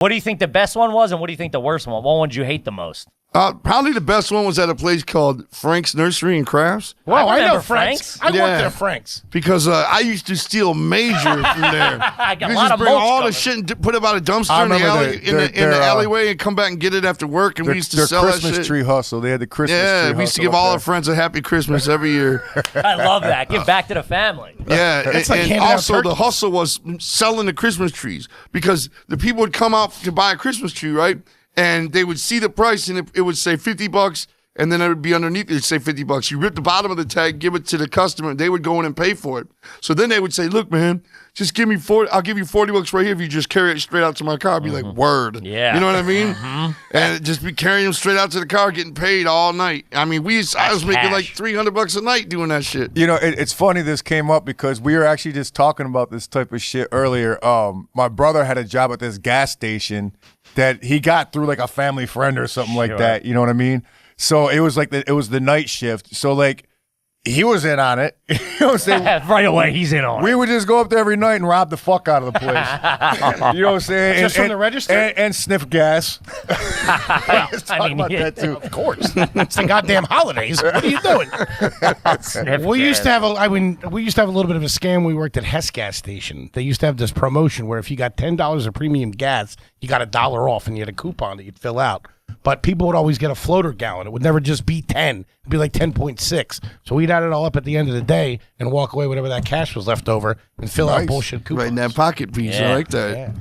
What do you think the best one was, and what do you think the worst one? What one did you hate the most? Probably the best one was at a place called Frank's Nursery and Crafts. Wow, I know Frank's. I worked at Frank's. Because I used to steal major from there. I got You a lot just of bring mulch all coming. the shit and put it about a dumpster in the alleyway and come back and get it after work. And we used to sell that shit. Christmas tree hustle. They had the Christmas tree hustle. Yeah, we used to give all our friends a happy Christmas every year. I love that. Give back to the family. Yeah, It's like and handing out also the turkeys. hustle was selling the Christmas trees because the people would come out to buy a Christmas tree, right? And they would see the price and it would say $50, and then it would be underneath it would say $50. You rip the bottom of the tag, give it to the customer, and they would go in and pay for it. So then they would say, "Look, man, just give me I'll give you $40 right here if you just carry it straight out to my car." I'd be like, "Word." Yeah. You know what I mean? And just be carrying them straight out to the car, getting paid all night. I mean, I was making like $300 a night doing that shit. You know, it's funny this came up because we were actually just talking about this type of shit earlier. My brother had a job at this gas station that he got through like a family friend or something like that. You know what I mean? So it was like it was the night shift. So like he was in on it. You know what I'm saying? Right away, he's in on it. We would just go up there every night and rob the fuck out of the place. You know what I'm saying? Just from the register? And sniff gas. I mean, about that too. Of course. It's the goddamn holidays. What are you doing? We used to have we used to have a little bit of a scam when we worked at Hess gas station. They used to have this promotion where if you got $10 of premium gas, you got $1 off and you had a coupon that you'd fill out. But people would always get a floater gallon. It would never just be 10. It'd be like 10.6. So we'd add it all up at the end of the day and walk away whatever that cash was left over and fill out bullshit coupons. Right in that pocket piece. Yeah. I like that.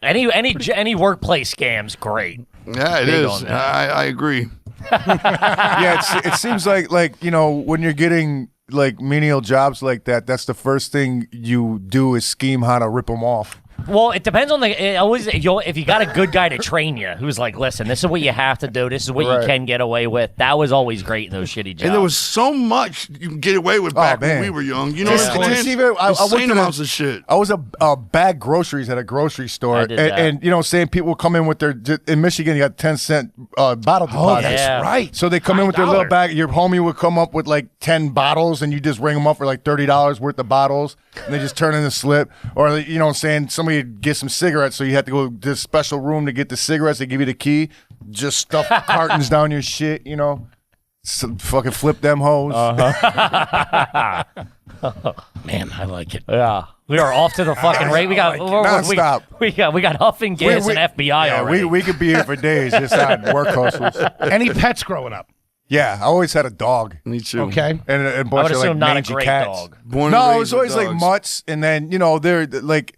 Yeah. Any workplace scam's great. Yeah, it Big is. on that. I agree. Yeah, it seems like you know when you're getting like menial jobs like that, that's the first thing you do is scheme how to rip them off. Well, it depends on if you got a good guy to train you, who's like, listen, this is what you have to do. This is what you can get away with. That was always great in those shitty jobs. And there was so much you can get away with back when we were young. You know what I'm saying? Insane amounts of shit. I was a bag groceries at a grocery store, and you know, saying people would come in with their in Michigan, you got 10-cent bottle deposits. Oh, that's right. So they come in with their little bag. Your homie would come up with like 10 bottles, and you just ring them up for like $30 worth of bottles, and they just turn in the slip. Or you know, what I'm saying somebody get some cigarettes, so you had to go to this special room to get the cigarettes. They give you the key, just stuff cartons down your shit, you know. Fucking flip them hoes. Man, I like it. Yeah. We are off to the fucking race. We got nonstop. We got huffing gas and FBI already. We could be here for days just on work hustles. Any pets growing up? Yeah, I always had a dog. Me too. Okay. And a I bunch would of like assume not a mangy great cats. dog. No, it was always like mutts, and then you know they're like,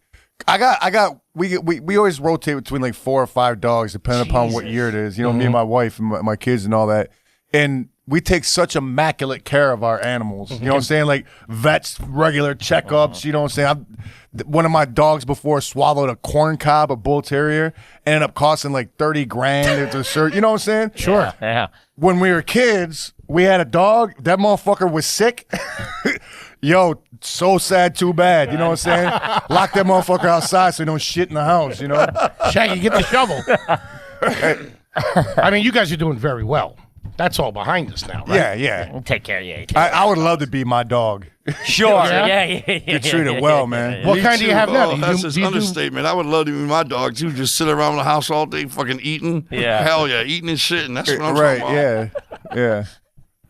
we always rotate between like 4 or 5 dogs depending upon what year it is. You know, me and my wife and my kids and all that, and we take such immaculate care of our animals. You know what I'm saying? Like vets, regular checkups. You know what I'm saying? One of my dogs before swallowed a corn cob, a bull terrier, ended up costing like 30 grand. You know what I'm saying? Sure. Yeah. When we were kids, we had a dog. That motherfucker was sick. Yo, so sad, too bad. You know what I'm saying? Lock that motherfucker outside so he don't shit in the house, you know? Shaggy, get the shovel. I mean, you guys are doing very well. That's all behind us now, right? Yeah. We'll take care of you. I would love to be my dog. Sure. Yeah. Get treated well, man. What kind do you have now? That's his understatement. I would love to be my dog too. Just sit around the house all day, fucking eating. Yeah. Hell yeah, eating and shit, and that's what I'm talking about. Yeah.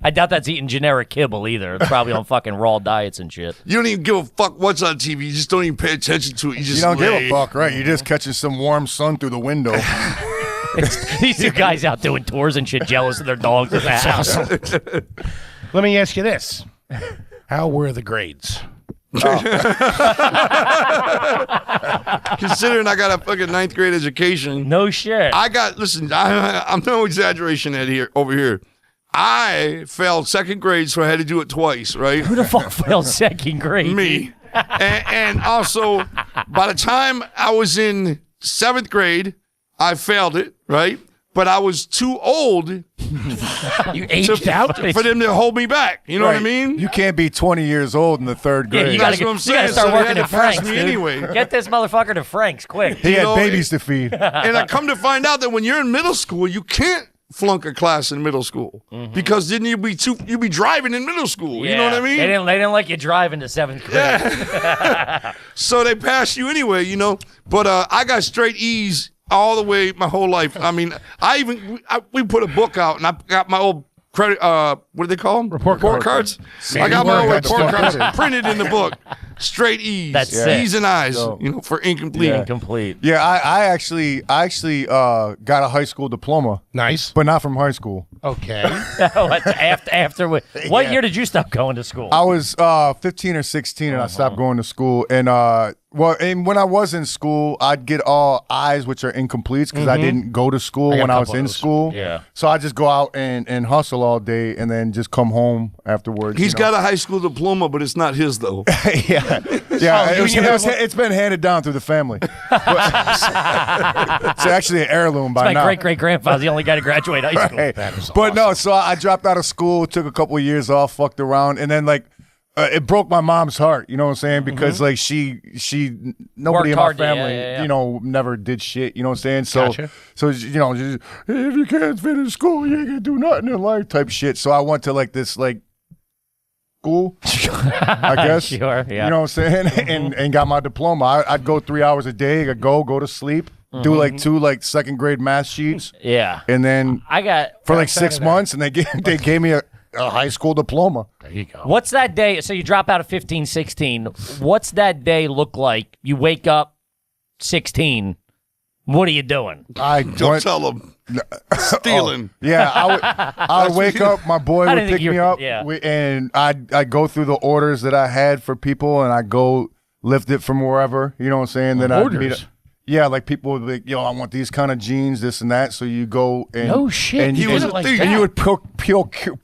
I doubt that's eating generic kibble either. It's probably on fucking raw diets and shit. You don't even give a fuck what's on TV. You just don't even pay attention to it. You just don't give lay. a fuck, right? You're just catching some warm sun through the window. These two guys out doing tours and shit, jealous of their dogs at the house. Let me ask you this. How were the grades? Considering I got a fucking 9th grade education. No shit. I'm no exaggeration over here. I failed 2nd grade, so I had to do it twice, right? Who the fuck failed 2nd grade? Me. And also, by the time I was in 7th grade, I failed it, right? But I was too old. You aged out? For them to hold me back. You know what I mean? You can't be 20 years old in the 3rd grade. Yeah, you That's what I'm saying. gotta start So they working had at to pass Frank's, me dude. anyway. Get this motherfucker to Frank's, quick. He had babies to feed. And I come to find out that when you're in middle school, you can't flunk a class in middle school because then you'd be driving in middle school. You know what I mean? They didn't like you driving to 7th grade. So they passed you anyway, you know. But I got straight E's all the way my whole life. I mean, we put a book out, and I got my old credit. What do they call them? Report cards. I got my old report cards printed in the book. Straight E's. That's sick. E's and I's. For incomplete. Incomplete. Yeah, I actually got a high school diploma. Nice. But not from high school. Okay. after what year did you stop going to school? I was 15 or 16 and I stopped going to school. And and when I was in school, I'd get all I's, which are incompletes, because I didn't go to school when I was in school. Yeah. So I just go out and hustle all day and then just come home afterwards. He's got a high school diploma, but it's not his though. Yeah. It's been handed down through the family. It's actually an heirloom by My now. great-great-grandfather's the only guy to graduate high school. Hey, That is but awesome. no, so I dropped out of school, took a couple of years off, fucked around, and then it broke my mom's heart. You know what I'm saying? Because nobody in my hard, family, never did shit. You know what I'm saying? So, Gotcha. just, if you can't finish school, you ain't gonna do nothing in life, type shit. So I went to this school, I guess. Sure, yeah. You know what I'm saying? and got my diploma. I'd go 3 hours a day. I'd go to sleep, do 2 second grade math sheets, Yeah. and then I got for 6 months, and they gave me a high school diploma. There you go. What's that day? So you drop out of 15, 16. What's that day look like? You wake up 16. What are you doing? Don't tell him. Stealing. Yeah, I would wake up. My boy I would didn't think pick you me were- up, yeah. and I'd go through the orders that I had for people, and I go lift it from wherever. You know what I'm saying? Then I'd meet. Orders? Yeah, people would be like, I want these kind of jeans, this and that. So you go and No shit. and He you, was did a it like thief. that. and you would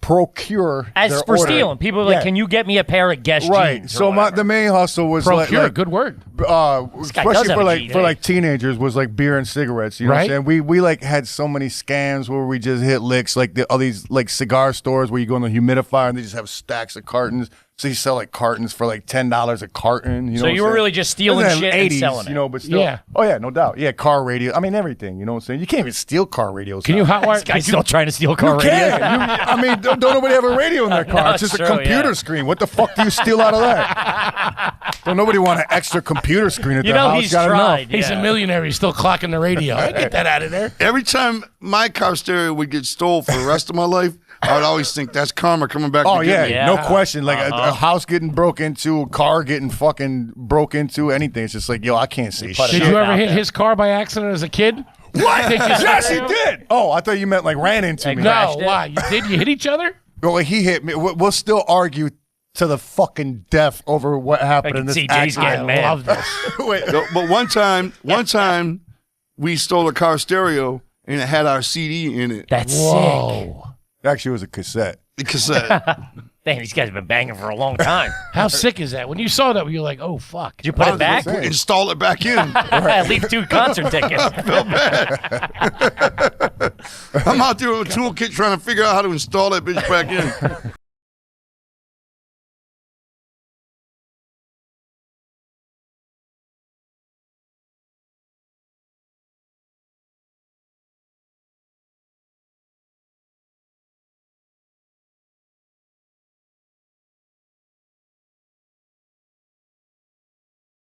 procure As their for order. stealing, people are like, Yeah. "Can you get me a pair of Guess Right. jeans?" So the main hustle was Procure, good word. guy especially does have for a like G, for hey. teenagers was beer and cigarettes. You know Right. what I'm saying? We had so many scams where we just hit licks, all these cigar stores where you go in the humidifier and they just have stacks of cartons. So you sell cartons for $10 a carton. You know So what you I'm were saying? really just stealing This is shit the and selling it. but still. Yeah. Oh yeah, no doubt. Yeah, car radio. I mean everything. You know what I'm saying? You can't even steal car radios. Can you now. hotwire? This guy's still trying to steal car You radio. can. Don't nobody have a radio in their car. No, It's just it's a true, computer yeah. screen. What the fuck do you steal out of that? Don't nobody want an extra computer screen at You their know house. he's Got tried. enough. He's Yeah. a millionaire. He's still clocking the radio. I get that out of there. Every time my car stereo would get stole for the rest of my life, I would always think that's karma coming back Oh to yeah, get me. Yeah. no question. Like Uh-huh. a house getting broke into, a car getting fucking broke into, anything. It's just I can't say put shit. Did you ever out hit there. his car by accident as a kid? What? Take your Yes, he stereo? did. Oh, I thought you meant ran into me. No, crashed it? why? You did? You hit each other? Well, he hit me. We'll still argue to the fucking death over what happened I in can this see Jay's accident. getting mad. Love this. Wait, No, but one time, we stole a car stereo and it had our CD in it. That's sick. Whoa. actually, it was a cassette. The cassette. Damn, these guys have been banging for a long time. How sick is that? When you saw that, were you like, oh, fuck. Did you put it back? saying. Install it back in. Leave 2 concert tickets. I'm out there with a toolkit trying to figure out how to install that bitch back in.